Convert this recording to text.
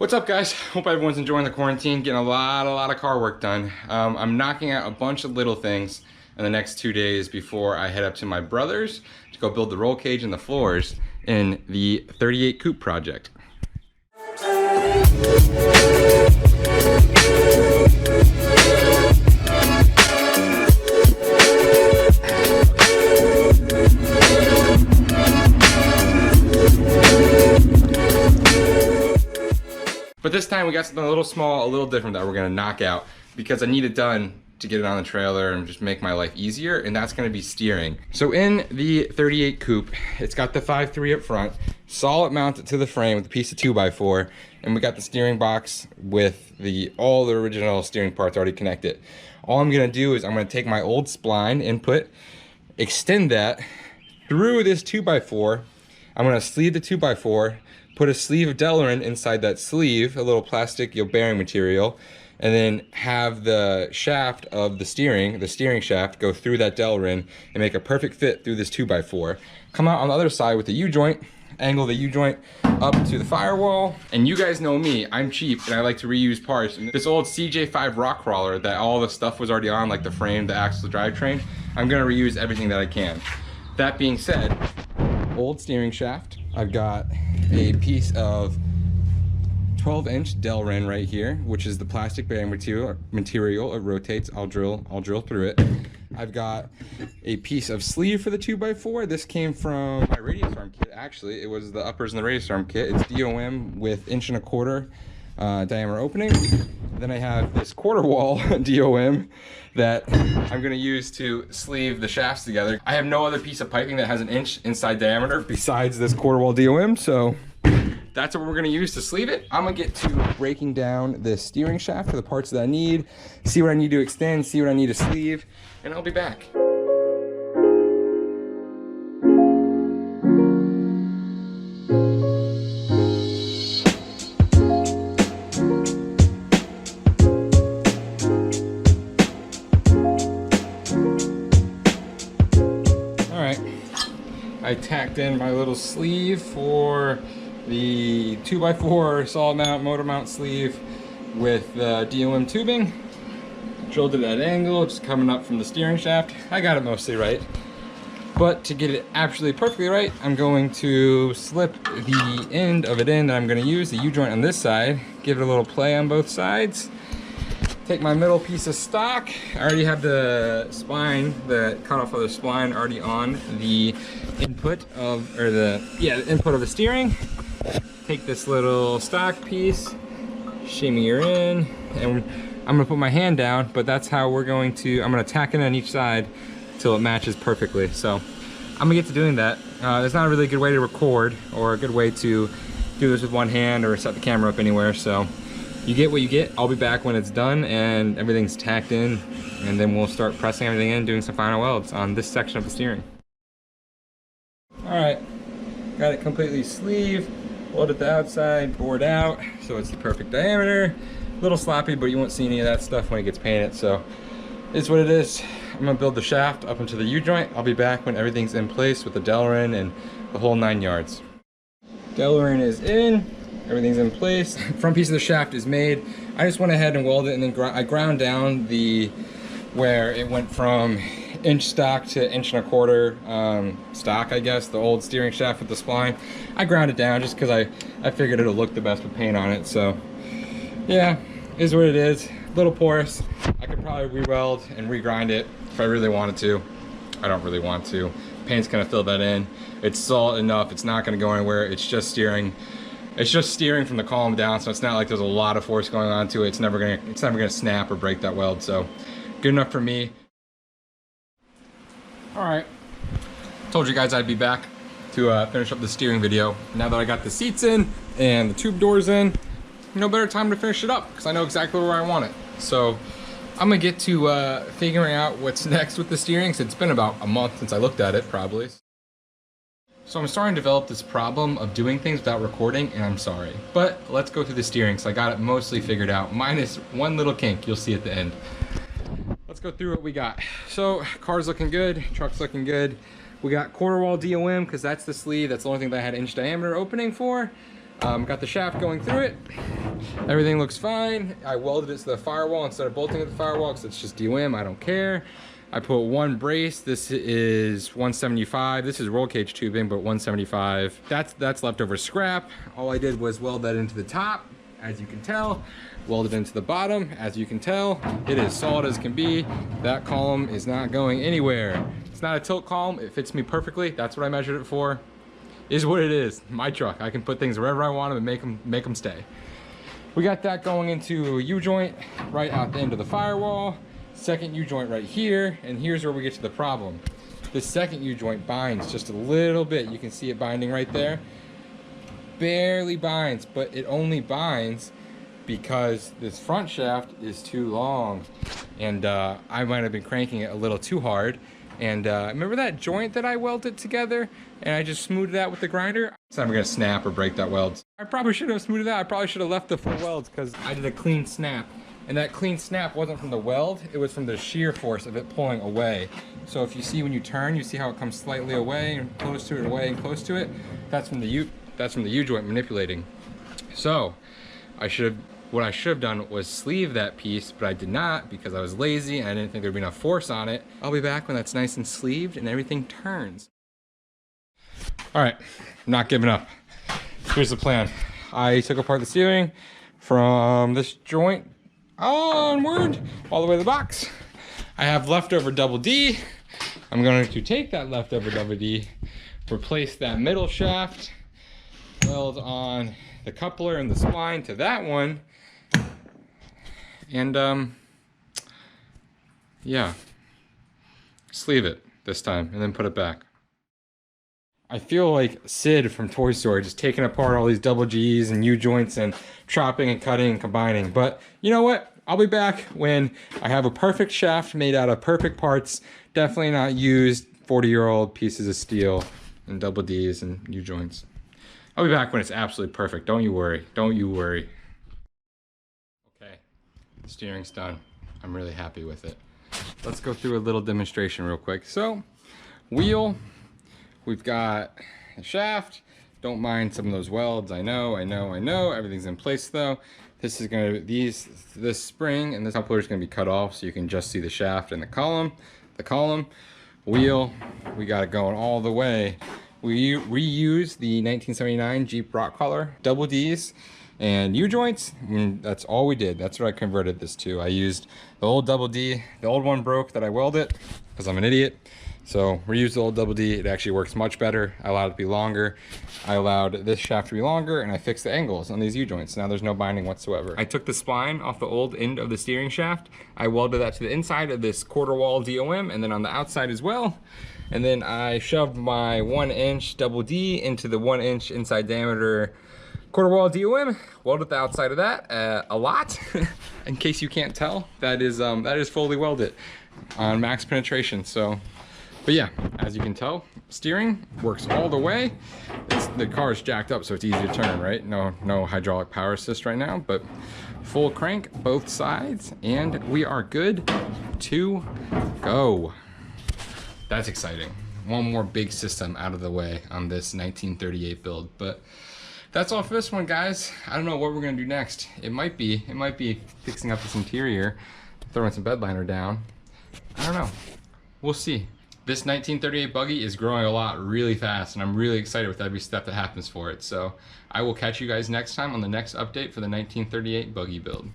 What's up, guys? Hope everyone's enjoying the quarantine, getting a lot of car work done. I'm knocking out a bunch of little things in the next 2 days before I head up to my brother's to go build the roll cage and the floors in the 38 Coupe project. But this time we got something a little small, a little different that we're gonna knock out because I need it done to get it on the trailer and just make my life easier, and that's gonna be steering. So in the 38 Coupe, it's got the 5.3 up front, solid mounted to the frame with a piece of 2x4, and we got the steering box with all the original steering parts already connected. All I'm gonna do is I'm gonna take my old spline input, extend that through this 2x4. I'm gonna sleeve the 2x4, put a sleeve of Delrin inside that sleeve, a little plastic bearing material, and then have the shaft of the steering shaft go through that Delrin and make a perfect fit through this 2x4. Come out on the other side with the U-joint, angle the U-joint up to the firewall. And you guys know me, I'm cheap and I like to reuse parts. And this old CJ5 rock crawler that all the stuff was already on, like the frame, the axle, the drivetrain, I'm gonna reuse everything that I can. That being said, old steering shaft, I've got a piece of 12-inch Delrin right here, which is the plastic bearing material. It rotates. I'll drill through it. I've got a piece of sleeve for the 2x4. This came from my radius arm kit. Actually, it was the uppers and the radius arm kit. It's DOM with 1.25 inch diameter opening. Then I have this quarter wall DOM that I'm gonna use to sleeve the shafts together. I have no other piece of piping that has 1 inch inside diameter besides this quarter wall DOM, so that's what we're gonna use to sleeve it. I'm gonna get to breaking down this steering shaft for the parts that I need, see what I need to extend, see what I need to sleeve, and I'll be back. I tacked in my little sleeve for the 2x4 solid mount motor mount sleeve with the DOM tubing. Drilled it at an angle, just coming up from the steering shaft. I got it mostly right. But to get it absolutely perfectly right, I'm going to slip the end of it in that I'm going to use, the U-joint on this side, give it a little play on both sides. Take my middle piece of stock. I already have the spline, the cutoff of the spline already on the input of, the input of the steering. Take this little stock piece, shimmy her in, and I'm gonna put my hand down, but that's how I'm gonna tack it on each side till it matches perfectly. So I'm gonna get to doing that. There's not a really good way to record or a good way to do this with one hand or set the camera up anywhere, so you get what you get. I'll be back when it's done and everything's tacked in, and then we'll start pressing everything in, doing some final welds on this section of the steering. All right, got it completely sleeved, welded the outside, bored out, so it's the perfect diameter. A little sloppy, but you won't see any of that stuff when it gets painted, so it's what it is. I'm gonna build the shaft up into the U-joint. I'll be back when everything's in place with the Delrin and the whole 9 yards. Delrin is in. Everything's in place. Front piece of the shaft is made. I just went ahead and welded it, and then I ground down where it went from inch stock to 1.25 inch stock, I guess, the old steering shaft with the spline. I ground it down just because I figured it'll look the best with paint on it. So yeah, is what it is. Little porous. I could probably re-weld and regrind it if I really wanted to. I don't really want to. Paint's gonna fill that in. It's solid enough. It's not gonna go anywhere. It's just steering. It's just steering from the column down, so it's not like there's a lot of force going on to it. It's never gonna snap or break that weld, so good enough for me. All right, told you guys I'd be back to finish up the steering video. Now that I got the seats in and the tube doors in, no better time to finish it up because I know exactly where I want it. So I'm gonna get to figuring out what's next with the steering, since it's been about a month since I looked at it, probably. So I'm starting to develop this problem of doing things without recording, and I'm sorry. But let's go through the steering. So I got it mostly figured out, minus one little kink you'll see at the end. Let's go through what we got. So car's looking good, truck's looking good. We got quarter wall DOM because that's the sleeve. That's the only thing that I had 1 inch diameter opening for. Got the shaft going through it. Everything looks fine. I welded it to the firewall instead of bolting it to the firewall because it's just DOM, I don't care. I put one brace. This is 175. This is roll cage tubing, but 175. That's leftover scrap. All I did was weld that into the top, as you can tell. Welded into the bottom, as you can tell. It is solid as can be. That column is not going anywhere. It's not a tilt column. It fits me perfectly. That's what I measured it for. Is what it is. My truck. I can put things wherever I want them and make them stay. We got that going into a U-joint right out the end of the firewall. Second U-joint right here, and here's where we get to the problem. This second U-joint binds just a little bit. You can see it binding right there. Barely binds, but it only binds because this front shaft is too long. And I might have been cranking it a little too hard. And remember that joint that I welded together and I just smoothed it out with the grinder? So I'm gonna snap or break that weld. I probably should have smoothed it out. I probably should have left the full welds because I did a clean snap. And that clean snap wasn't from the weld, it was from the shear force of it pulling away. So if you see when you turn, you see how it comes slightly away and close to it, away and close to it? That's from the U-joint manipulating. So what I should have done was sleeve that piece, but I did not because I was lazy and I didn't think there'd be enough force on it. I'll be back when that's nice and sleeved and everything turns. All right, I'm not giving up. Here's the plan. I took apart the steering from this joint onward all the way to the box. I have leftover double D. I'm going to take that leftover double D, replace that middle shaft, weld on the coupler and the spline to that one, and yeah, sleeve it this time and then put it back. I feel like Sid from Toy Story, just taking apart all these double G's and U-joints and chopping and cutting and combining. But you know what? I'll be back when I have a perfect shaft made out of perfect parts. Definitely not used 40-year-old pieces of steel and double D's and U-joints. I'll be back when it's absolutely perfect. Don't you worry. Don't you worry. Okay, the steering's done. I'm really happy with it. Let's go through a little demonstration real quick. So, wheel. We've got a shaft. Don't mind some of those welds. I know. Everything's in place though. This is gonna this spring and this coupler is gonna be cut off so you can just see the shaft and the column. Wheel. We got it going all the way. We reuse the 1979 Jeep rock collar double D's and U-joints. That's all we did. That's what I converted this to. I used the old double D. The old one broke that I welded because I'm an idiot. So reuse the old double D. It actually works much better. I allowed it to be longer. I allowed this shaft to be longer and I fixed the angles on these U-joints. Now there's no binding whatsoever. I took the spline off the old end of the steering shaft. I welded that to the inside of this quarter wall DOM and then on the outside as well. And then I shoved my 1-inch double D into the 1-inch inside diameter quarter wall DOM, welded the outside of that a lot. In case you can't tell, that is fully welded on max penetration. So, but yeah, as you can tell, steering works all the way. The car is jacked up, so it's easy to turn, right? No hydraulic power assist right now, but full crank both sides, and we are good to go. That's exciting. One more big system out of the way on this 1938 build, but that's all for this one, guys. I don't know what we're gonna do next. It might be fixing up this interior, throwing some bed liner down. I don't know. We'll see. This 1938 buggy is growing a lot really fast, and I'm really excited with every step that happens for it. So I will catch you guys next time on the next update for the 1938 buggy build.